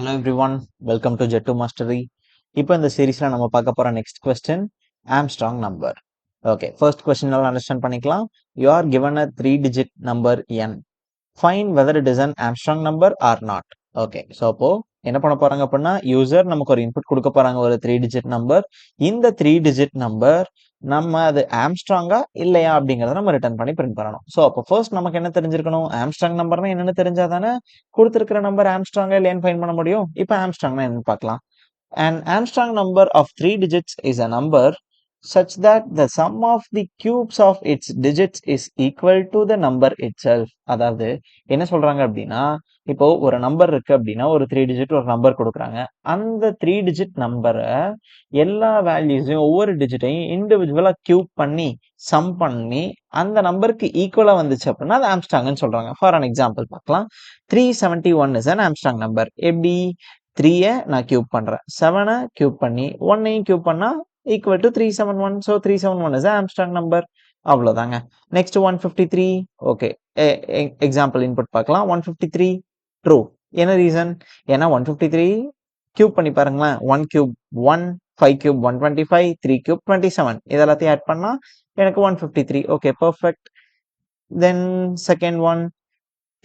Hello everyone, welcome to Jet2 Mastery. இப்போ இந்த சீரீஸ்ல நம்ம பார்க்க போற next question Armstrong number. Okay, first question நல்லா அண்டர்ஸ்டாண்ட் பண்ணிக்கலாம். You are given a 3-digit number n. Find whether it is an Armstrong number or not. Okay, so அப்போ என்ன பண்ண போறாங்க அப்படின்னா யூசர் நமக்கு ஒரு இன்புட் கொடுக்க போறாங்க ஒரு 3-digit நம்பர். இந்த 3-digit நம்பர் நம்ம அது ஆம்ஸ்ட்ராங்கா இல்லையா அப்படிங்கறத நம்ம ரிட்டர்ன் பண்ணி பிரிண்ட் பண்ணணும். ஸோ அப்போ ஃபர்ஸ்ட் நமக்கு என்ன தெரிஞ்சிருக்கணும், ஆம்ஸ்ட்ராங் நம்பர்னா என்னன்னு தெரிஞ்சாதானே கொடுத்திருக்கிற நம்பர் ஆம்ஸ்ட்ராங்கா இல்லையான்னு ஃபைண்ட் பண்ண முடியும். இப்போ ஆம்ஸ்ட்ராங்னா என்னன்னு பார்க்கலாம். An Armstrong number of 3 digits is a number such that the sum of the cubes of its digits is equal to the number itself. அதாவது என்ன சொல்றாங்க அப்படின்னா, இப்போ ஒரு நம்பர் இருக்கு அப்படின்னா ஒரு 3 டிஜிட் ஒரு நம்பர் கொடுக்குறாங்க. அந்த 3 டிஜிட் நம்பரை எல்லா வேல்யூஸையும் ஒவ்வொரு டிஜிட்டையும் இண்டிவிஜுவலா கியூப் பண்ணி சம் பண்ணி அந்த நம்பருக்கு ஈக்குவலா வந்துச்சு அப்படின்னா அது ஆம்ஸ்ட்ராங்னு சொல்றாங்க. ஃபார் அன் எக்ஸாம்பிள் பார்க்கலாம். 371 இஸ் an ஆம்ஸ்ட்ராங் நம்பர். எப்படி 3 நான் கியூப் பண்றேன், 7 கியூப் பண்ணி 1 கியூப் பண்ணா equal to 371. So 371 is Armstrong number. அவ்வளோதாங்க. நெக்ஸ்ட் 153. ஓகே, எக்ஸாம்பிள் இன்புட் பார்க்கலாம். 153 ட்ரூ. என்ன ரீசன்? ஏன்னா 153 கியூப் பண்ணி பாருங்களேன். 1 கியூப் 1, 5 கியூப் 125, 3 கியூப் 27. இதெல்லாத்தையும் ஆட் பண்ணா எனக்கு 153. Okay, perfect. Then second one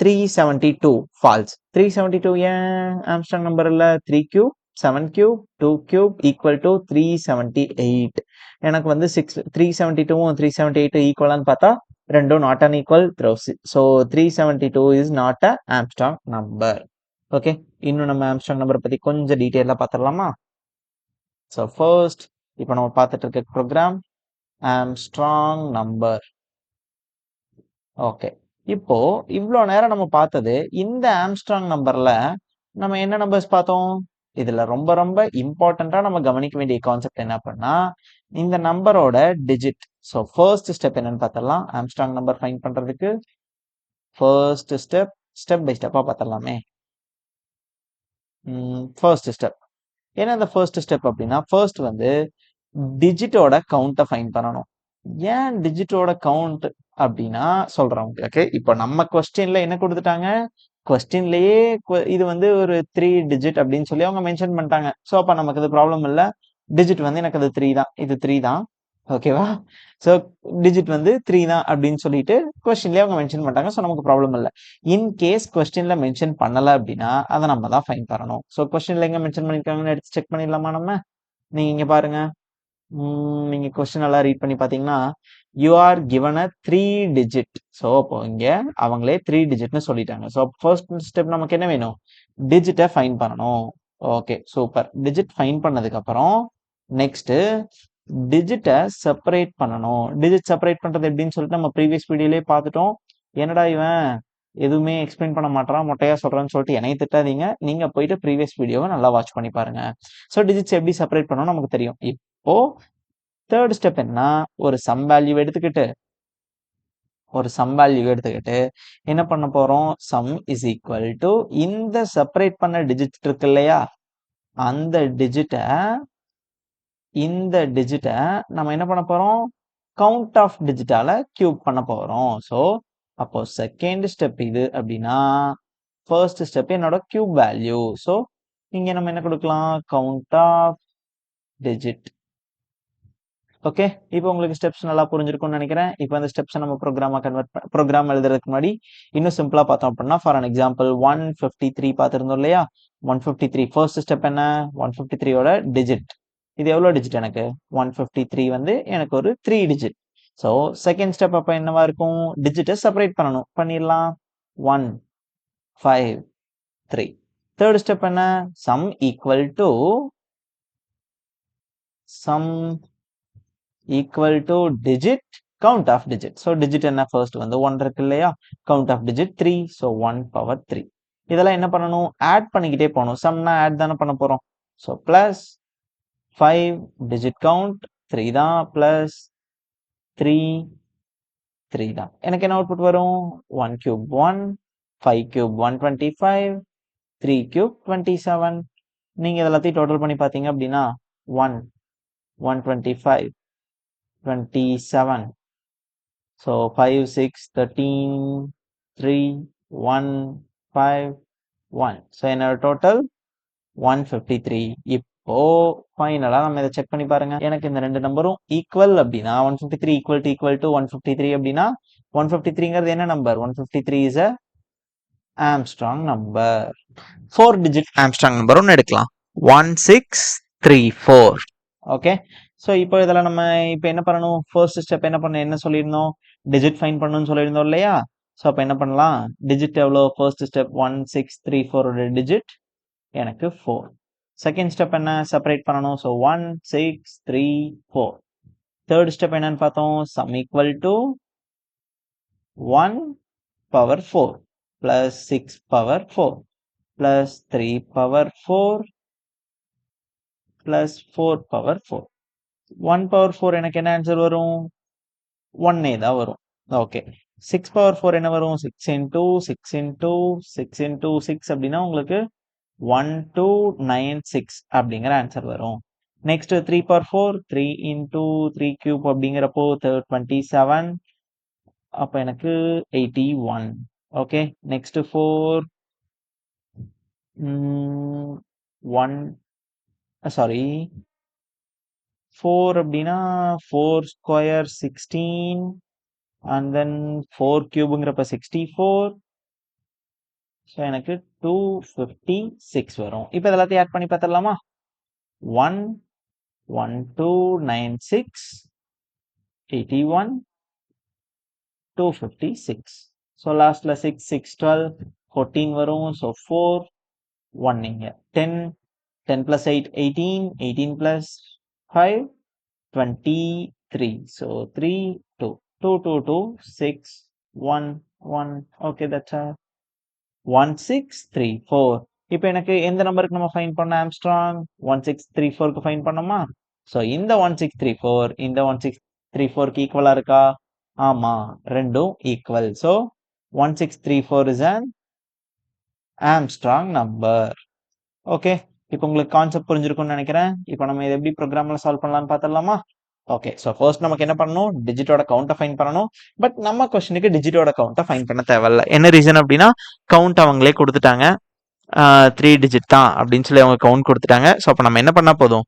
372 false. 372 ஏன் ஆம்ஸ்ட்ராங் நம்பர் இல்ல? 3 cube 7 cube 2 cube equal to 378. எனக்கு வந்து 372 378 ஈக்குவலான்னு பார்த்தா ரெண்டும் not an equal. So 372 is not a Armstrong number. Okay, இன்னும் நம்ம ஆம்ஸ்ட்ராங் நம்பர் பத்தி கொஞ்சம் டீட்டெயிலாக பார்த்துடலாமா? ஸோ ஃபர்ஸ்ட் இப்போ நம்ம பார்த்துட்டு இருக்க ப்ரோக்ராம் ஆம்ஸ்ட்ராங் நம்பர். ஓகே, இப்போ இவ்வளோ நேரம் நம்ம பார்த்தது இந்த ஆம்ஸ்ட்ராங் நம்பர்ல நம்ம என்ன நம்பர்ஸ் பார்த்தோம்? இதுல ரொம்ப ரொம்ப இம்பார்ட்டண்டா நம்ம கவனிக்க வேண்டிய கான்செப்ட் என்ன அப்படின்னா இந்த நம்பரோட டிஜிட். ஸோ ஃபர்ஸ்ட் ஸ்டெப் என்னன்னு பார்த்தலாம். ஆம்ஸ்ட்ராங் நம்பர் ஃபைண்ட் பண்றதுக்கு ஃபர்ஸ்ட் ஸ்டெப் பை ஸ்டெப்பா பார்த்தலாமே. ஃபர்ஸ்ட் ஸ்டெப் என்ன? இந்த ஃபர்ஸ்ட் ஸ்டெப் அப்படின்னா ஃபர்ஸ்ட் வந்து டிஜிட்டோட கவுண்ட்டை ஃபைண்ட் பண்ணணும். ஏன் டிஜிட்டோட கவுண்ட் அப்படின்னா சொல்றேன் உங்களுக்கு. இப்போ நம்ம கொஸ்டின்ல என்ன கொடுத்துட்டாங்க, கொஸ்டின்லயே இது வந்து ஒரு 3 டிஜிட் அப்படின்னு சொல்லி அவங்க மென்ஷன் பண்ணிட்டாங்க. ஸோ அப்ப நமக்கு அது ப்ராப்ளம் இல்லை. டிஜிட் வந்து எனக்கு அது 3 தான், இது 3 தான். ஓகேவா? ஸோ டிஜிட் வந்து 3 தான் அப்படின்னு சொல்லிட்டு கொஸ்டின்லயே அவங்க மென்ஷன் பண்ணிட்டாங்க. ஸோ நமக்கு ப்ராப்ளம் இல்லை. இன் கேஸ் கொஸ்டின்ல மென்ஷன் பண்ணல அப்படின்னா அதை நம்ம தான் ஃபைண்ட் பண்ணணும். ஸோ கொஸ்டின்ல எங்க மென்ஷன் பண்ணிருக்காங்கன்னு எடுத்து செக் பண்ணிடலாமா நம்ம? நீங்க இங்க பாருங்க. நீங்க கொஸ்டின் எல்லாம் ரீட் பண்ணி பாத்தீங்கன்னா you are given a 3 digit. So அப்போ இங்க அவங்களே 3 டிஜிட்னு சொல்லிட்டாங்க. ஸோ ஃபர்ஸ்ட் ஸ்டெப் நமக்கு என்ன வேணும்? டிஜிட்டை ஃபைண்ட் பண்ணணும். Okay, super. டிஜிட் ஃபைண்ட் பண்ணதுக்கு அப்புறம் நெக்ஸ்ட் டிஜிட்டை செப்பரேட் பண்ணணும். டிஜிட் செப்பரேட் பண்றது எப்படின்னு சொல்லிட்டு நம்ம ப்ரீவியஸ் வீடியோலயே பார்த்துட்டோம். என்னடா இவன் எதுவுமே எக்ஸ்பிளைன் பண்ண மாட்டான், மொட்டையா சொல்றேன்னு சொல்லிட்டு என்னை திட்டாதீங்க. நீங்க போயிட்டு ப்ரீவியஸ் வீடியோவை நல்லா வாட்ச் பண்ணி பாருங்க. ஸோ டிஜிட்ஸ் எப்படி செப்பரேட் பண்ணணும் நமக்கு தெரியும். இப்போ தேர்ட் ஸ்டெப் என்ன? ஒரு சம் வேல்யூ எடுத்துக்கிட்டு என்ன பண்ண போறோம்? சம் இஸ் ஈக்குவல் டு இந்த செப்பரேட் பண்ண டிஜிட் இருக்கு இல்லையா, அந்த டிஜிட்டை நம்ம என்ன பண்ண போறோம்? கவுண்ட் ஆஃப் டிஜிட்டால கியூப் பண்ண போறோம். ஸோ அப்போ செகண்ட் ஸ்டெப் இது அப்படின்னா ஃபர்ஸ்ட் ஸ்டெப் என்னோட கியூப் வேல்யூ. ஸோ இங்க நம்ம என்ன கொடுக்கலாம்? Count of digit. ஓகே, இப்போ உங்களுக்கு ஸ்டெப்ஸ் நல்லா புரிஞ்சிருக்கும்னு நினைக்கிறேன். இப்போ அந்த ஸ்டெப்ஸை நம்ம ப்ரோக்ராம் எழுதுறதுக்கு முன்னாடி இன்னும் சிம்பிளா பார்த்தோம் அப்படின்னா ஃபார் அன் எக்ஸாம்பிள் 153 பார்த்துருந்தோம் இல்லையா? 153 ஃபர்ஸ்ட் ஸ்டெப் என்ன? 153யோட டிஜிட். இது எவ்வளோ டிஜிட்? எனக்கு 153 வந்து எனக்கு ஒரு 3 டிஜிட். ஸோ செகண்ட் ஸ்டெப் அப்போ என்னவா இருக்கும்? டிஜிட்டை செப்பரேட் பண்ணணும். பண்ணிடலாம். 1 5 3. தேர்ட் ஸ்டெப் என்ன? Some equal to digit count of digit. So digit என்ன? first வந்து 1 இருக்கு இல்லையா? count of digit 3. so 1 power 3. இதெல்லாம் என்ன பண்ணணும்? ஆட் பண்ணிக்கிட்டே போகணும். சம்னா ஆட் தானே பண்ண போறோம். so plus 5 digit count 3 தான், plus 3 3 தான். எனக்கு என்ன அவுட்புட் வரும்? 1 cube 1, 5 cube 125, 3 cube 27. நீங்க இதெல்லாத்தையும் டோட்டல் பண்ணி பார்த்தீங்க அப்படின்னா 1 125 27. So 5 6 13 3 1 5 1. So என்னோட டோட்டல் 153. இப்போ ஃபைனலா நம்ம இதை செக் பண்ணி பாருங்க. எனக்கு இந்த ரெண்டு நம்பரும் ஈக்குவல் அப்படின்னா 153 ஈக்குவல் டு 153 அப்படின்னா 153ங்கிறது என்ன number? 153 is a Armstrong number. 4 digit Armstrong number ஒன்று எடுக்கலாம். 1634. ஓகே. ஸோ இப்போ இதில் நம்ம இப்போ என்ன பண்ணணும்? ஃபர்ஸ்ட் ஸ்டெப் என்ன பண்ணணும்? என்ன சொல்லியிருந்தோம்? டிஜிட் ஃபைன் பண்ணணும்னு சொல்லியிருந்தோம் இல்லையா? ஸோ அப்போ என்ன பண்ணலாம்? டிஜிட் எவ்வளோ? ஃபர்ஸ்ட் ஸ்டெப் 1634 டிஜிட் எனக்கு 4. செகண்ட் ஸ்டெப் என்ன? செப்பரேட் பண்ணணும். ஸோ 1634. தேர்ட் ஸ்டெப் என்னன்னு பார்த்தோம்? Some equal to 1 power 4 plus 6 power 4 plus 3 power 4 plus 4 power 4. 1 power 4 எனக்கு என்ன ஆன்சர் வரும்? 1 தான் வரும். ஓகே. 6 பவர் 4 என்ன வரும்? 6 into 6 into 6 into 6 அப்படின்னா உங்களுக்கு 1296 அப்படிங்கிற ஆன்சர் வரும். நெக்ஸ்ட் 3 பவர் 4 3 into 3 கியூப் அப்படிங்கிறப்போ 27. அப்போ எனக்கு 81. ஓகே. நெக்ஸ்ட் 4 1 சாரி 4 அப்படின்னா 4 ஸ்கொயர் 16 and then 4 கியூப்ங்கிறப்ப 64. ஸோ எனக்கு 256 வரும். இப்போ இதெல்லாத்தையும் ஆட் பண்ணி பார்த்துடலாமா? 1 1296 81 256. ஸோ லாஸ்ட்ல 6 6 12 14 வரும். ஸோ 4 1 இங்க 10 10 plus 8 18 18 plus 5 23. So 3 2 2 2 2 6 1 1. Okay, that's all. 1634. இப்போ எனக்கு எந்த நம்பருக்கு நம்ம ஃபைண்ட் பண்ண ஆம்ஸ்ட்ராங்? 1634க்கு ஃபைண்ட் பண்ணோமா? ஸோ இந்த 1634 இந்த 1634க்கு ஈக்குவலா இருக்கா? ஆமா, ரெண்டும் equal. So 1634 is an Armstrong number. Okay. இப்போ உங்களுக்கு கான்செப்ட் புரிஞ்சிருக்கும்னு நினைக்கிறேன். இப்போ நம்ம இதை எப்படி ப்ரோக்ராம்ல சால்வ் பண்ணலாம்னு பார்த்துடலாமா? ஓகே. ஸோ ஃபர்ஸ்ட் நமக்கு என்ன பண்ணணும்? டிஜிட்டோட கவுண்ட்டை ஃபைன் பண்ணணும். பட் நம்ம கொஸ்டினுக்கு டிஜிட்டோட கவுண்ட்டை ஃபைன் பண்ண தேவையில்ல. என்ன ரீசன் அப்படின்னா கவுண்ட் அவங்களே கொடுத்துட்டாங்க. 3 டிஜிட் தான் அப்படின்னு சொல்லி அவங்க கவுண்ட் கொடுத்துட்டாங்க. ஸோ அப்போ நம்ம என்ன பண்ணா போதும்?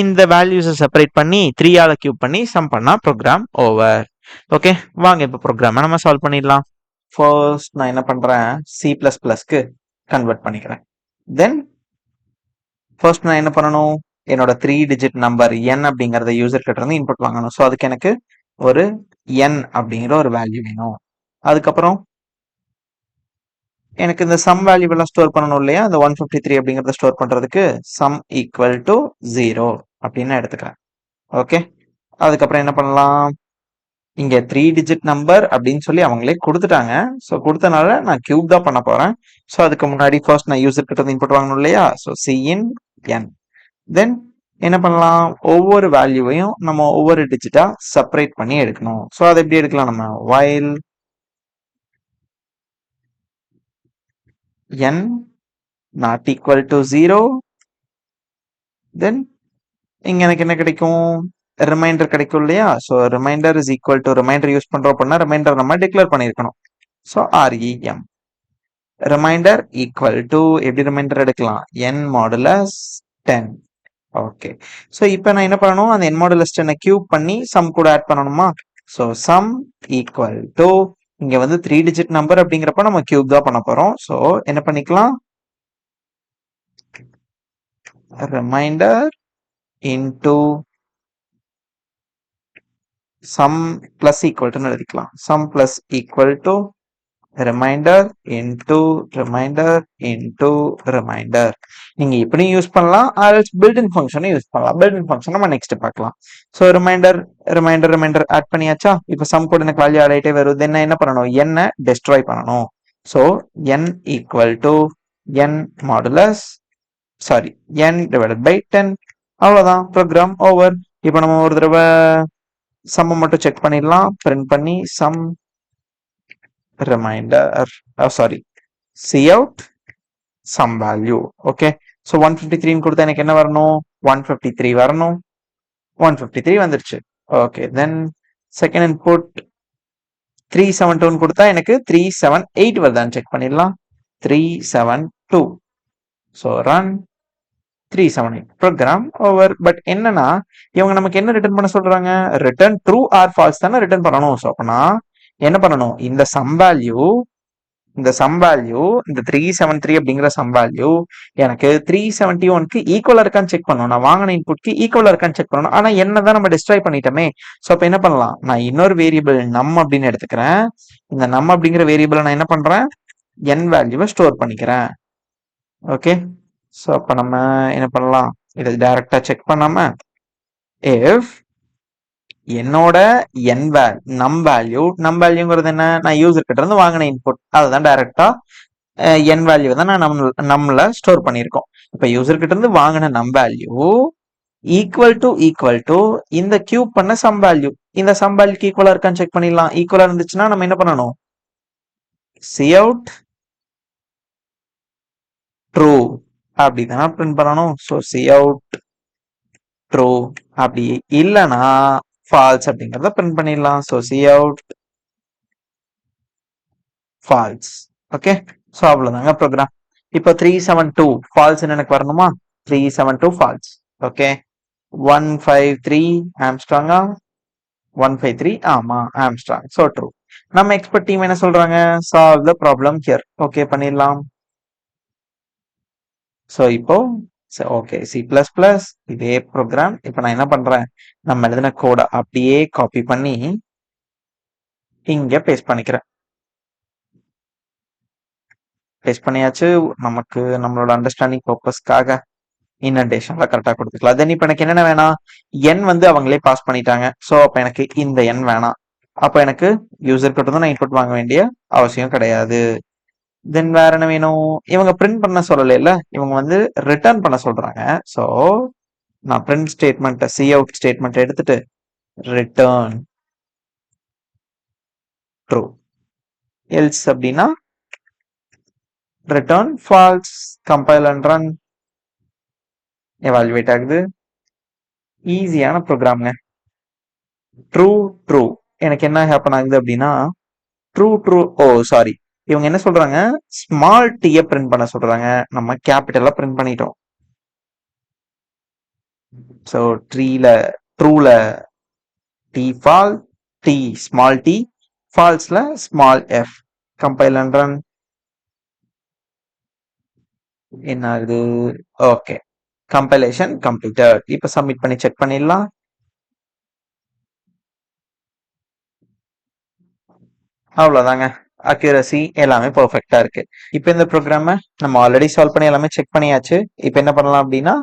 இந்த வேல்யூஸை செப்பரேட் பண்ணி 3ஆல கியூப் பண்ணி சம் பண்ணா ப்ரோக்ராம் ஓவர். ஓகே, வாங்க இப்போ ப்ரோக்ராமை நம்ம சால்வ் பண்ணிடலாம். ஃபர்ஸ்ட் நான் என்ன பண்றேன்? C++க்கு கன்வெர்ட் பண்ணிக்கிறேன். தென் ஃபர்ஸ்ட் நான் என்ன பண்ணணும்? என்னோட 3 டிஜிட் நம்பர் n அப்படிங்கறத யூசர் கிட்ட இருந்து இன்புட் வாங்கணும். ஸோ அதுக்கு எனக்கு ஒரு n அப்படிங்கிற ஒரு வேல்யூ வேணும். அதுக்கப்புறம் எனக்கு இந்த சம் வேல்யூ எல்லாம் ஸ்டோர் பண்ணணும் இல்லையா? அந்த 153 அப்படிங்கறத ஸ்டோர் பண்றதுக்கு சம் ஈக்குவல் டு 0 அப்படின்னு எடுத்துக்கிறேன். ஓகே. அதுக்கப்புறம் என்ன பண்ணலாம்? இங்க 3 டிஜிட் நம்பர் அப்படின்னு சொல்லி அவங்களே கொடுத்துட்டாங்க. ஸோ கொடுத்தனால நான் கியூப் தான் பண்ண போறேன். ஸோ அதுக்கு முன்னாடி ஃபர்ஸ்ட் நான் யூசர் கிட்ட இருந்து இன்புட் வாங்கணும் இல்லையா? So cin n. தென் என்ன பண்ணலாம்? ஒவ்வொரு வேல்யூவையும் நம்ம ஒவ்வொரு டிஜிட்டா செப்பரேட் பண்ணி எடுக்கணும். ஸோ அதை எப்படி எடுக்கலாம்? நம்ம while n not equal to 0, தென் இங்க எனக்கு என்ன கிடைக்கும்? ரிமைண்டர் கிடைக்கும் இல்லையா? So remainder is equal to remainder use பண்றோம் அப்படின்னா ரிமைண்டர் நம்ம டிக்ளேர் பண்ணியிருக்கணும். So REM remainder equal to எப்படி ரிமைண்டர் எடுக்கலாம்? n modulus 10. ஓகே. ஸோ இப்போ நான் என்ன பண்ணணும்? அந்த n மாடுலஸ் 10 கியூப் பண்ணி சம் கூட ஆட் பண்ணணுமா? ஸோ சம் ஈக்குவல் டு இங்க வந்து 3 டிஜிட் நம்பர் அப்படிங்கிறப்ப நம்ம கியூப் தான் பண்ண போறோம். ஸோ என்ன பண்ணிக்கலாம்? Reminder into sum plus equal to எழுதிக்கலாம். Sum plus equal to reminder into reminder into reminder. நீங்க இப்படியும் யூஸ் பண்ணலாம், பில்ட்-இன் ஃபங்க்ஷனை யூஸ் பண்ணலாம். பில்ட்-இன் ஃபங்க்ஷன் நம்ம நெக்ஸ்ட் பார்க்கலாம். So reminder reminder reminder add பண்ணியாச்சா? இப்போ சம் கூட எனக்கு வேல்யூ ஆட் ஆகிட்டே வருது. என்ன பண்ணணும்? n டெஸ்ட்ராய் பண்ணணும். So n equal to n modulus sorry n divided by 10. அவ்வளோதான், ப்ரோக்ராம் ஓவர். இப்போ நம்ம ஒரு தடவை சம் மட்டும் செக் பண்ணிடலாம். பிரிண்ட் பண்ணி sum remainder sorry cout sum value. Okay. So 153 கொடுத்தா எனக்கு என்ன வரணும்? 153 வரணும். 153 வந்துருச்சு. ஓகே. தென் செகண்ட் இன்புட் 372 கொடுத்தா எனக்கு 378 வருதான்னு செக் பண்ணிடலாம். 372. So run 378 program over. But என்னன்னா இவங்க நமக்கு என்ன ரிட்டர்ன் பண்ண சொல்றாங்க? ரிட்டர்ன் ட்ரூ ஆர் ஃபால்ஸ் தானே ரிட்டர்ன் பண்ணணும். ஸோ அப்பனா என்ன பண்ணணும்? இந்த சம் வேல்யூ இந்த 373 அப்படிங்கிற சம் வேல்யூ எனக்கு 371க்கு ஈக்குவலா இருக்கான்னு செக் பண்ணணும். நான் வாங்கின இன்புட்க்கு ஈக்குவலா இருக்கான்னு செக் பண்ணணும். ஆனா என்னதான் நம்ம டிஸ்ட்ராய் பண்ணிட்டோமே. ஸோ அப்ப என்ன பண்ணலாம்? நான் இன்னொரு வேரியபிள் நம் அப்படின்னு எடுத்துக்கிறேன். இந்த நம் அப்படிங்கிற வேரியபிளை நான் என்ன பண்றேன்? என் வேல்யூவை ஸ்டோர் பண்ணிக்கிறேன். ஓகே, ஸோ அப்ப நம்ம என்ன பண்ணலாம்? இதை டைரக்டா செக் பண்ணாம இஃப் என்னோட நம் வேல்யூங்கிறது என்ன? நான் யூசர் கிட்ட இருந்து வாங்கின இன்புட் அதுதான் டைரக்டா என் வேல்யூ தான் நான் நம்மள ஸ்டோர் பண்ணியிருக்கோம். இப்ப யூசர் கிட்ட இருந்து வாங்கின நம் வேல்யூ ஈக்குவல் டு இந்த கியூப் பண்ண சம் வேல்யூ. இந்த சம் வேல்யூக்கு ஈக்குவலா இருக்கான்னு செக் பண்ணிடலாம். ஈக்குவலா இருந்துச்சுன்னா நம்ம என்ன பண்ணணும்? cout ட்ரூ அப்படிதான் பிரிண்ட் பண்ணணும். ஸோ cout ட்ரூ, அப்படி இல்லைன்னா ஃபால்ஸ் அப்படிங்கிறத பிரிண்ட் பண்ணிடலாம். So cout false. Okay, so அவ்வளோதாங்க ப்ரோக்ராம். இப்போ 372 ஃபால்ஸ் எனக்கு வரணுமா? 372 ஃபால்ஸ். ஓகே, 153 ஆம்ஸ்ட்ராங்கா? 153 ஆமா ஆம்ஸ்ட்ராங். So true. நம்ம எக்ஸ்பர்ட் டீம் என்ன சொல்றாங்க? Solve the problem here. Okay பண்ணிடலாம். ஸோ இப்போ ஓகே, C++ இதே ப்ரோக்ராம் இப்போ நான் என்ன பண்றேன்? நம்ம எழுதின கோடை அப்படியே காப்பி பண்ணி இங்க பேஸ்ட் பண்ணிக்கிறேன். பேஸ்ட் பண்ணியாச்சு. நமக்கு நம்மளோட அண்டர்ஸ்டாண்டிங் பர்பஸ்க்காக இன்டென்டேஷன்ல கரெக்டா கொடுத்துக்கலாம். தென் இப்போ எனக்கு என்னென்ன வேணாம்? என் வந்து அவங்களே பாஸ் பண்ணிட்டாங்க. ஸோ அப்போ எனக்கு இந்த எண் வேணாம். அப்போ எனக்கு யூசர் கிட்ட தான் நான் இன்புட் வாங்க வேண்டிய அவசியம் கிடையாது. தென் வேற என்ன வேணும்? இவங்க பிரிண்ட் பண்ண சொல்லல, இவங்க வந்து ரிட்டர்ன் பண்ண சொல்றாங்க. ஸோ நான் பிரிண்ட் ஸ்டேட்மெண்ட் cout ஸ்டேட்மெண்ட் எடுத்துட்டு ரிட்டர்ன் ட்ரூ, எல்ஸ் அப்படின்னா return falls. Compile and run. Evaluate ஆகுது. ஈஸியான ப்ரோக்ராம்ங்க. ட்ரூ ட்ரூ எனக்கு என்ன ஹேப்பன் ஆகுது அப்படின்னா ட்ரூ சாரி, இவங்க என்ன சொல்றாங்க? ஸ்மால் டீயை பிரிண்ட் பண்ண சொல்றாங்க. நம்ம கேபிட்டலா பிரிண்ட் பண்ணிட்டோம். ஸோ ட்ரூல T fall, T small T, ஃபால்ஸ்ல small F. Compile and run. என்ன ஆகுது? Okay, compilation completed. இப்போ சப்மிட் பண்ணி செக் பண்ணிடலாம். அவ்வளோதாங்க, அக்யூரசி எல்லாமே பர்ஃபெக்டா இருக்கு. இப்போ இந்த ப்ரோக்ராமை நம்ம ஆல்ரெடி சால்வ் பண்ணி எல்லாமே செக் பண்ணியாச்சு. இப்போ என்ன பண்ணலாம் அப்படின்னா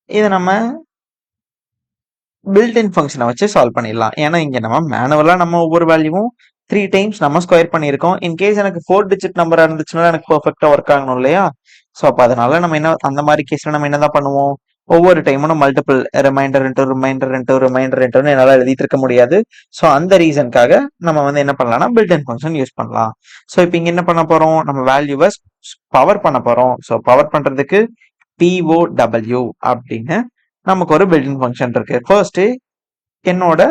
இதை நம்ம பில்ட்-இன் ஃபங்க்ஷனை வச்சு சால்வ் பண்ணிடலாம். ஏன்னா இங்க நம்ம மேனுவலா நம்ம ஒவ்வொரு வேல்யூவும் 3 டைம்ஸ் நம்ம ஸ்கொயர் பண்ணியிருக்கோம். இன்கேஸ் எனக்கு 4 டிஜிட் நம்பரா இருந்துச்சுன்னா எனக்கு பர்ஃபெக்டா ஒர்க் ஆகணும் இல்லையா? ஸோ அப்போ அதனால நம்ம என்ன அந்த மாதிரி கேஸ்ல நம்ம என்னதான் பண்ணுவோம்? ஒவ்வொரு டைமும் மல்டிபிள் ரிமைண்டர் என்னால எழுதிட்டு இருக்க முடியாது. ஸோ அந்த ரீசனுக்காக நம்ம வந்து என்ன பண்ணலாம்னா பில்ட்-இன் ஃபங்க்ஷன் யூஸ் பண்ணலாம். ஸோ இப்போ இங்க என்ன பண்ண போறோம்? நம்ம வேல்யூவை பவர் பண்ண போறோம். ஸோ பவர் பண்றதுக்கு POW அப்படின்னு நமக்கு ஒரு பில்ட்-இன் ஃபங்க்ஷன் இருக்கு. ஃபர்ஸ்ட் என்னோட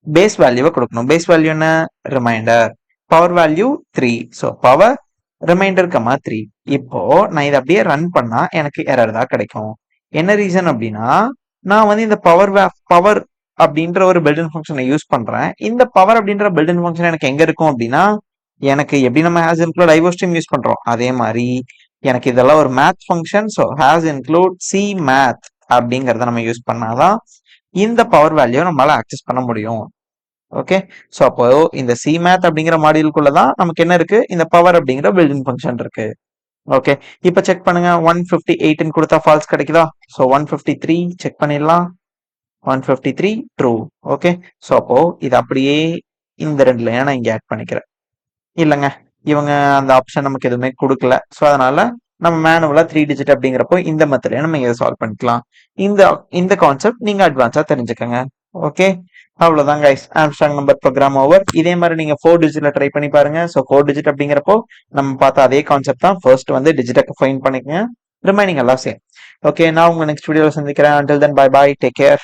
பேஸ் வேல்யூவை கொடுக்கணும். பேஸ் வேல்யூ என்ன? Remainder. Power value 3. So power remainder 3. இப்போ நான் இதை அப்படியே ரன் பண்ணா எனக்கு எரர் தான் கிடைக்கும். என்ன ரீசன் அப்படின்னா நான் வந்து இந்த பவர் அப்படின்ற ஒரு பில்ட்-இன் ஃபங்க்ஷனை யூஸ் பண்றேன். இந்த பவர் அப்படின்ற பில்ட்-இன் ஃபங்க்ஷன் எனக்கு எங்க இருக்கும் அப்படின்னா எனக்கு எப்படி நம்ம ஹேஸ் இன்க்ளூட் ஐஓஸ்ட்ரீம் யூஸ் பண்றோம் அதே மாதிரி எனக்கு இதெல்லாம் ஒரு math function. So has include C math அப்படிங்கறத நம்ம யூஸ் பண்ணாதான் இந்த பவர் வேல்யூ நம்மளால ஆக்சஸ் பண்ண முடியும். ஓகே, ஸோ அப்போ இந்த சி மேத் அப்படிங்கிற மாடியூலுக்குள்ளதான் நமக்கு என்ன இருக்கு? இந்த பவர் அப்படிங்கிற பில்ட்-இன் ஃபங்க்ஷன் இருக்கு. ஓகே, இப்போ செக் பண்ணுங்க. 158 கொடுத்தா ஃபால்ஸ் கிடைக்குதா? ஸோ 153 செக் பண்ணிடலாம். 153 ட்ரூ. ஓகே, ஸோ அப்போ இது அப்படியே இந்த 2 லைனை நான் இங்க ஆட் பண்ணிக்கிறேன். இல்லைங்க, இவங்க அந்த ஆப்ஷன் நமக்கு எதுவுமே கொடுக்கல. ஸோ அதனால நம்ம மேனுவலா 3 டிஜிட் அப்படிங்கிறப்போ இந்த மெத்தட்ல நம்ம இதை சால்வ் பண்ணிக்கலாம். இந்த கான்செப்ட் நீங்க அட்வான்ஸா தெரிஞ்சுக்கங்க. ஓகே, அவ்வளவுதான் guys. Armstrong number program over. இதே மாதிரி நீங்க 4 டிஜிட்ல ட்ரை பண்ணி பாருங்க. ஸோ 4 டிஜிட் அப்படிங்கிறப்போ நம்ம பார்த்த அதே கான்செப்ட் தான். ஃபர்ஸ்ட் வந்து டிஜிட்டை ஃபைண்ட் பண்ணிக்கங்க, ரிமைனிங் எல்லாம் சேம். ஓகே, நான் உங்க நெக்ஸ்ட் வீடியோல சந்திக்கிறேன். until then bye bye, take care.